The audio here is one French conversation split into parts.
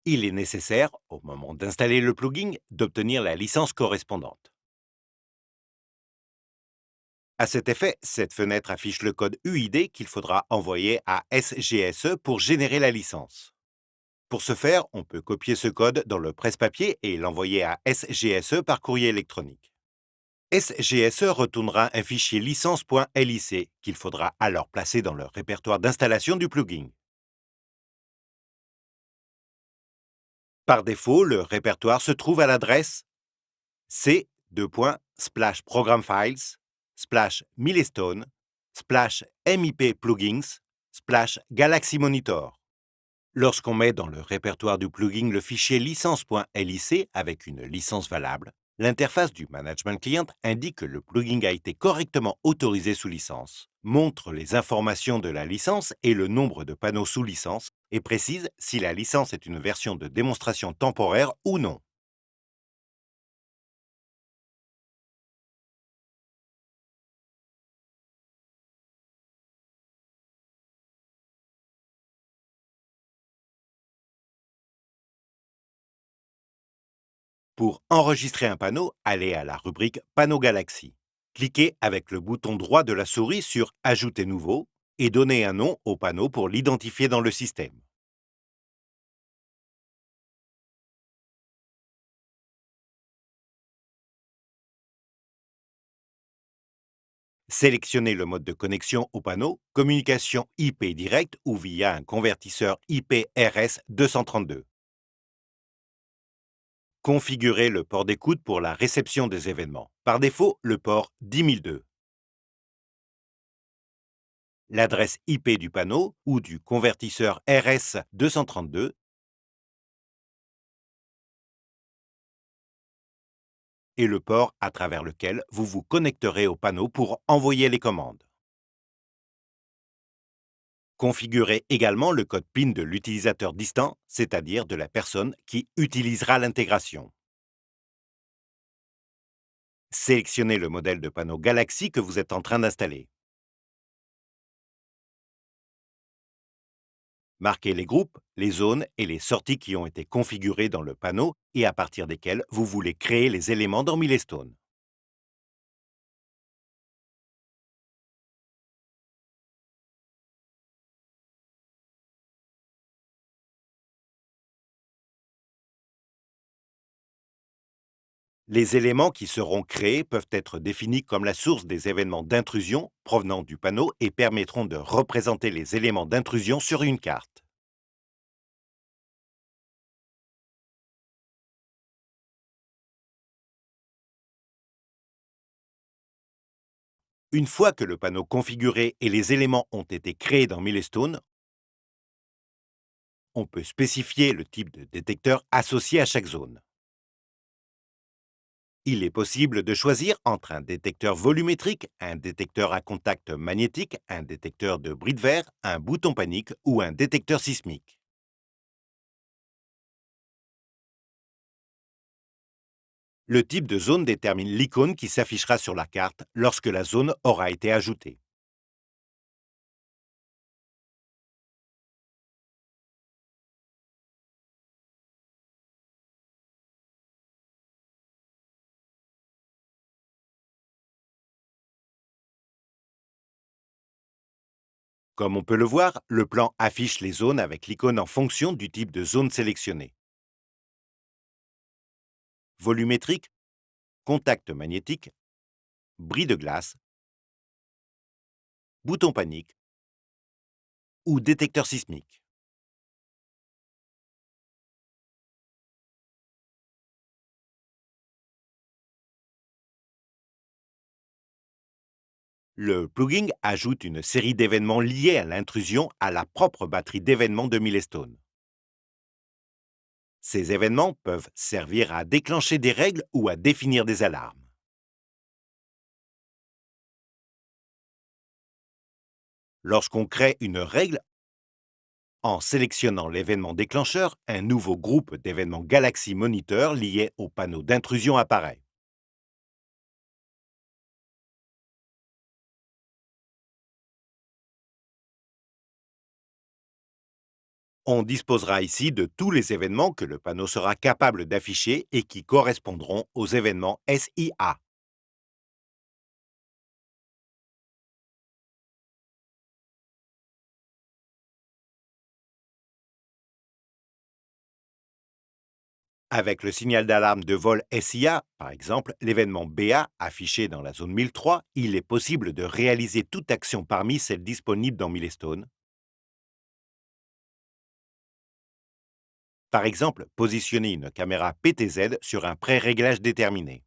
Il est nécessaire, au moment d'installer le plugin, d'obtenir la licence correspondante. À cet effet, cette fenêtre affiche le code UID qu'il faudra envoyer à SGSE pour générer la licence. Pour ce faire, on peut copier ce code dans le presse-papier et l'envoyer à SGSE par courrier électronique. SGSE retournera un fichier licence.lic qu'il faudra alors placer dans le répertoire d'installation du plugin. Par défaut, le répertoire se trouve à l'adresse c:/programfiles/milestone/mip-plugins/galaxy monitor. Lorsqu'on met dans le répertoire du plugin le fichier licence.lic avec une licence valable, l'interface du Management Client indique que le plugin a été correctement autorisé sous licence, montre les informations de la licence et le nombre de panneaux sous licence, et précise si la licence est une version de démonstration temporaire ou non. Pour enregistrer un panneau, allez à la rubrique Panneau Galaxy. Cliquez avec le bouton droit de la souris sur Ajouter nouveau et donnez un nom au panneau pour l'identifier dans le système. Sélectionnez le mode de connexion au panneau, communication IP direct ou via un convertisseur IP RS-232. Configurez le port d'écoute pour la réception des événements. Par défaut, le port 10002. L'adresse IP du panneau ou du convertisseur RS-232 et le port à travers lequel vous vous connecterez au panneau pour envoyer les commandes. Configurez également le code PIN de l'utilisateur distant, c'est-à-dire de la personne qui utilisera l'intégration. Sélectionnez le modèle de panneau Galaxy que vous êtes en train d'installer. Marquez les groupes, les zones et les sorties qui ont été configurés dans le panneau et à partir desquels vous voulez créer les éléments dans Milestone. Les éléments qui seront créés peuvent être définis comme la source des événements d'intrusion provenant du panneau et permettront de représenter les éléments d'intrusion sur une carte. Une fois que le panneau configuré et les éléments ont été créés dans Milestone, on peut spécifier le type de détecteur associé à chaque zone. Il est possible de choisir entre un détecteur volumétrique, un détecteur à contact magnétique, un détecteur de bris de verre, un bouton panique ou un détecteur sismique. Le type de zone détermine l'icône qui s'affichera sur la carte lorsque la zone aura été ajoutée. Comme on peut le voir, le plan affiche les zones avec l'icône en fonction du type de zone sélectionnée. Volumétrique, contact magnétique, bris de glace, bouton panique ou détecteur sismique. Le plugin ajoute une série d'événements liés à l'intrusion à la propre batterie d'événements de Milestone. Ces événements peuvent servir à déclencher des règles ou à définir des alarmes. Lorsqu'on crée une règle, en sélectionnant l'événement déclencheur, un nouveau groupe d'événements Galaxy Monitor liés au panneau d'intrusion apparaît. On disposera ici de tous les événements que le panneau sera capable d'afficher et qui correspondront aux événements SIA. Avec le signal d'alarme de vol SIA, par exemple, l'événement BA affiché dans la zone 1003, il est possible de réaliser toute action parmi celles disponibles dans Milestone. Par exemple, positionner une caméra PTZ sur un pré-réglage déterminé.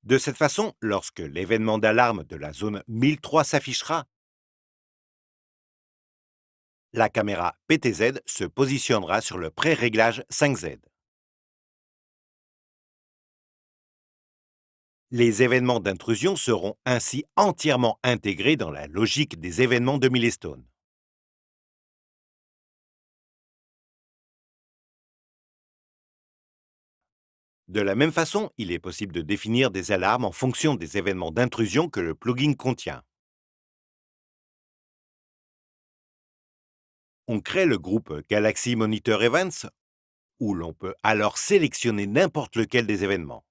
De cette façon, lorsque l'événement d'alarme de la zone 1003 s'affichera, la caméra PTZ se positionnera sur le pré-réglage 5Z. Les événements d'intrusion seront ainsi entièrement intégrés dans la logique des événements de Milestone. De la même façon, il est possible de définir des alarmes en fonction des événements d'intrusion que le plugin contient. On crée le groupe Galaxy Monitor Events où l'on peut alors sélectionner n'importe lequel des événements.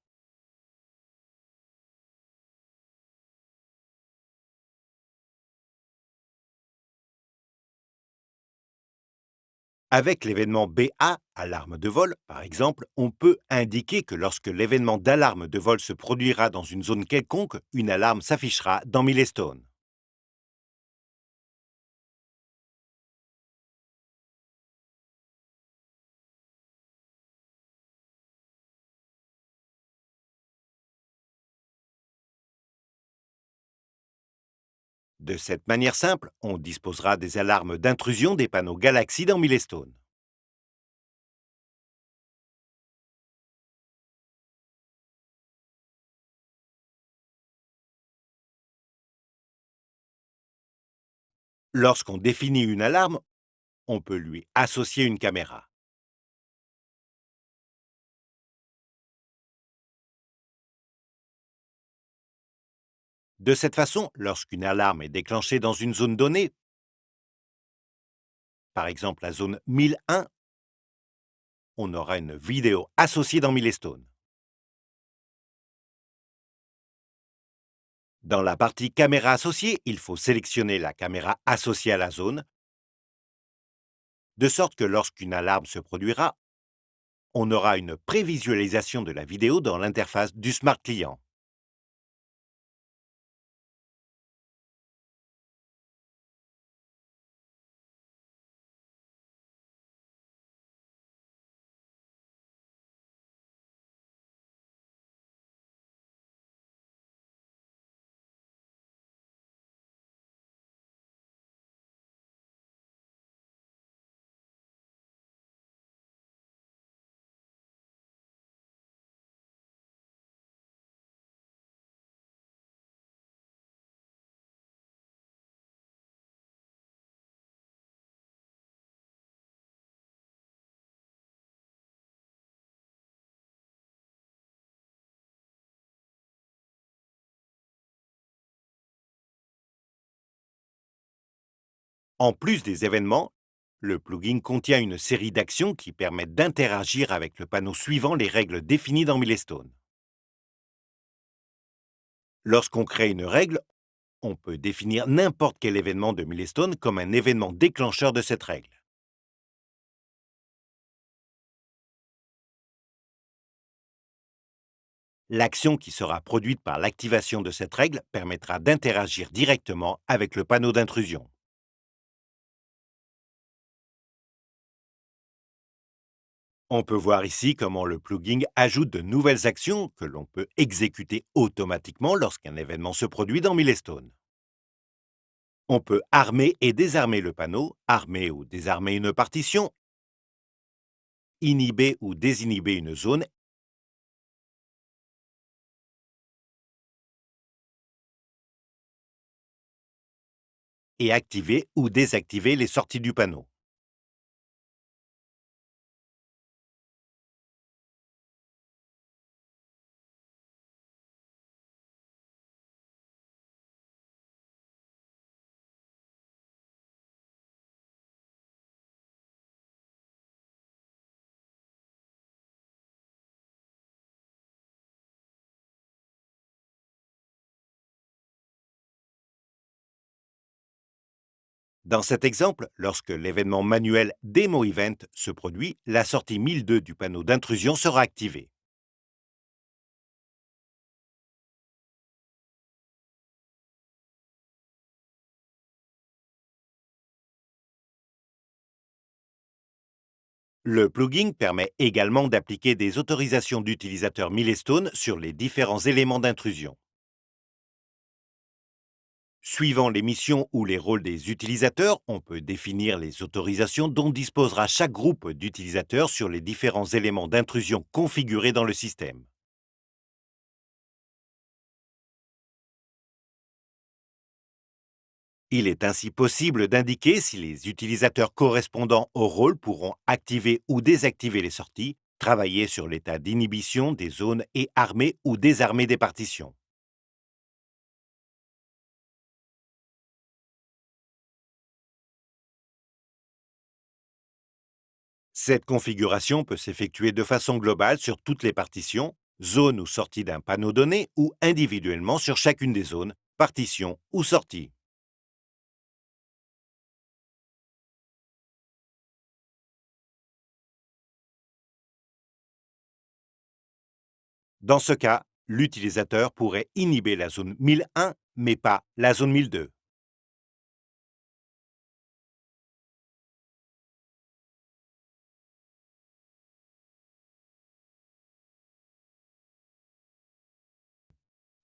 Avec l'événement BA, alarme de vol, par exemple, on peut indiquer que lorsque l'événement d'alarme de vol se produira dans une zone quelconque, une alarme s'affichera dans Milestone. De cette manière simple, on disposera des alarmes d'intrusion des panneaux Galaxy dans Milestone. Lorsqu'on définit une alarme, on peut lui associer une caméra. De cette façon, lorsqu'une alarme est déclenchée dans une zone donnée, par exemple la zone 1001, on aura une vidéo associée dans Milestone. Dans la partie caméra associée, il faut sélectionner la caméra associée à la zone, de sorte que lorsqu'une alarme se produira, on aura une prévisualisation de la vidéo dans l'interface du Smart Client. En plus des événements, le plugin contient une série d'actions qui permettent d'interagir avec le panneau suivant les règles définies dans Milestone. Lorsqu'on crée une règle, on peut définir n'importe quel événement de Milestone comme un événement déclencheur de cette règle. L'action qui sera produite par l'activation de cette règle permettra d'interagir directement avec le panneau d'intrusion. On peut voir ici comment le plugin ajoute de nouvelles actions que l'on peut exécuter automatiquement lorsqu'un événement se produit dans Milestone. On peut armer et désarmer le panneau, armer ou désarmer une partition, inhiber ou désinhiber une zone et activer ou désactiver les sorties du panneau. Dans cet exemple, lorsque l'événement manuel Demo Event se produit, la sortie 1002 du panneau d'intrusion sera activée. Le plugin permet également d'appliquer des autorisations d'utilisateurs Milestone sur les différents éléments d'intrusion. Suivant les missions ou les rôles des utilisateurs, on peut définir les autorisations dont disposera chaque groupe d'utilisateurs sur les différents éléments d'intrusion configurés dans le système. Il est ainsi possible d'indiquer si les utilisateurs correspondant au rôle pourront activer ou désactiver les sorties, travailler sur l'état d'inhibition des zones et armer ou désarmer des partitions. Cette configuration peut s'effectuer de façon globale sur toutes les partitions, zones ou sorties d'un panneau donné, ou individuellement sur chacune des zones, partitions ou sorties. Dans ce cas, l'utilisateur pourrait inhiber la zone 1001, mais pas la zone 1002.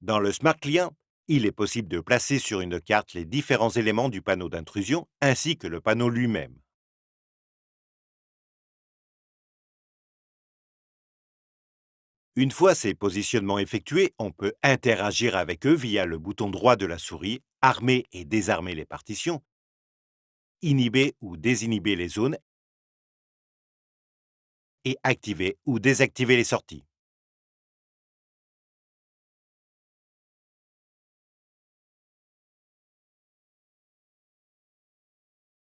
Dans le Smart Client, il est possible de placer sur une carte les différents éléments du panneau d'intrusion ainsi que le panneau lui-même. Une fois ces positionnements effectués, on peut interagir avec eux via le bouton droit de la souris, armer et désarmer les partitions, inhiber ou désinhiber les zones et activer ou désactiver les sorties.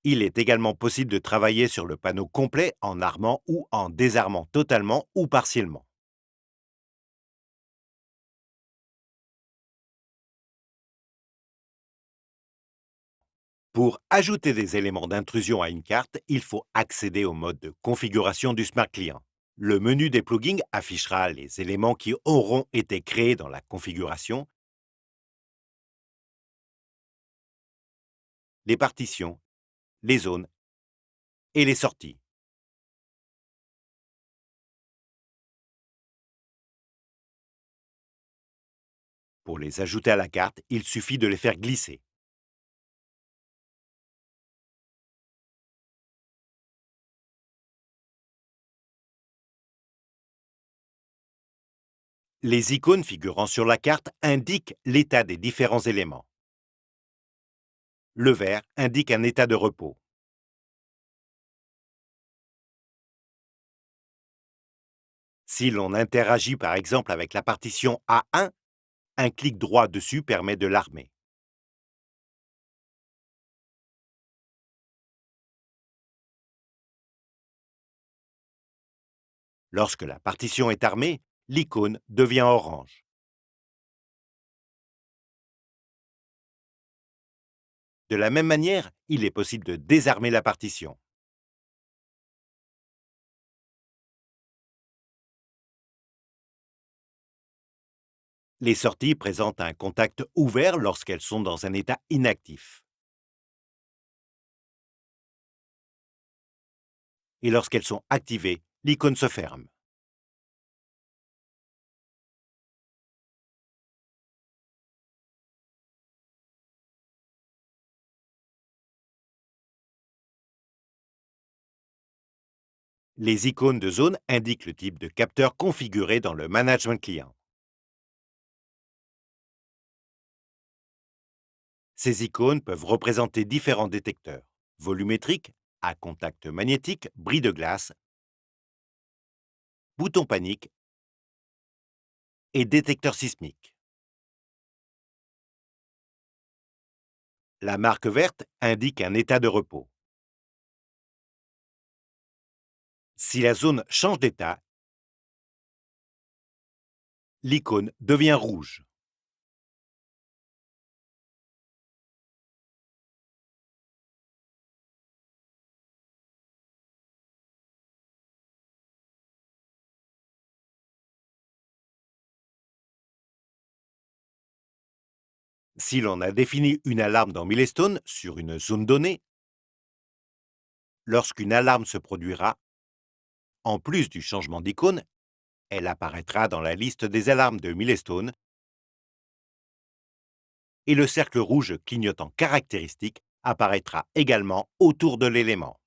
Il est également possible de travailler sur le panneau complet en armant ou en désarmant totalement ou partiellement. Pour ajouter des éléments d'intrusion à une carte, il faut accéder au mode de configuration du Smart Client. Le menu des plugins affichera les éléments qui auront été créés dans la configuration, les partitions, les zones et les sorties. Pour les ajouter à la carte, il suffit de les faire glisser. Les icônes figurant sur la carte indiquent l'état des différents éléments. Le vert indique un état de repos. Si l'on interagit par exemple avec la partition A1, un clic droit dessus permet de l'armer. Lorsque la partition est armée, l'icône devient orange. De la même manière, il est possible de désarmer la partition. Les sorties présentent un contact ouvert lorsqu'elles sont dans un état inactif. Et lorsqu'elles sont activées, l'icône se ferme. Les icônes de zone indiquent le type de capteur configuré dans le management client. Ces icônes peuvent représenter différents détecteurs: volumétrique, à contact magnétique, bris de glace, bouton panique et détecteur sismique. La marque verte indique un état de repos. Si la zone change d'état, l'icône devient rouge. Si l'on a défini une alarme dans Milestone sur une zone donnée, lorsqu'une alarme se produira, en plus du changement d'icône, elle apparaîtra dans la liste des alarmes de Milestone et le cercle rouge clignotant caractéristique apparaîtra également autour de l'élément.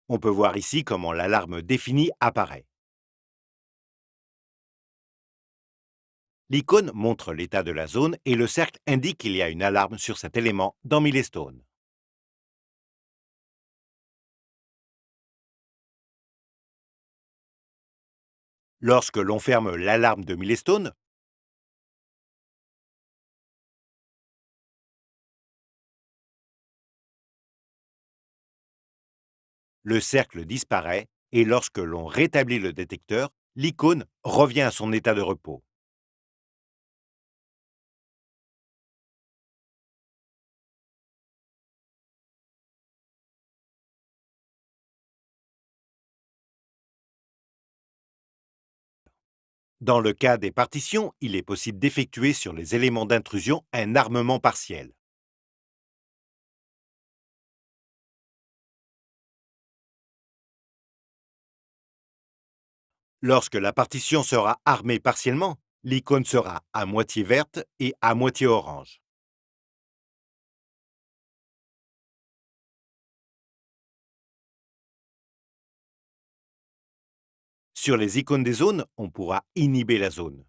On peut voir ici comment l'alarme définie apparaît. L'icône montre l'état de la zone et le cercle indique qu'il y a une alarme sur cet élément dans Milestone. Lorsque l'on ferme l'alarme de Milestone, le cercle disparaît et lorsque l'on rétablit le détecteur, l'icône revient à son état de repos. Dans le cas des partitions, il est possible d'effectuer sur les éléments d'intrusion un armement partiel. Lorsque la partition sera armée partiellement, l'icône sera à moitié verte et à moitié orange. Sur les icônes des zones, on pourra inhiber la zone.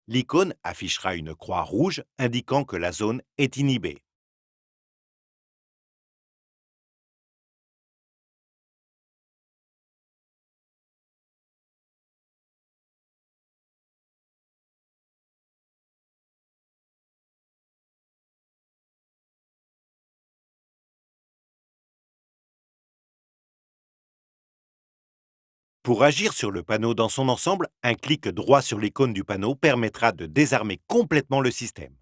L'icône affichera une croix rouge indiquant que la zone est inhibée. Pour agir sur le panneau dans son ensemble, un clic droit sur l'icône du panneau permettra de désarmer complètement le système.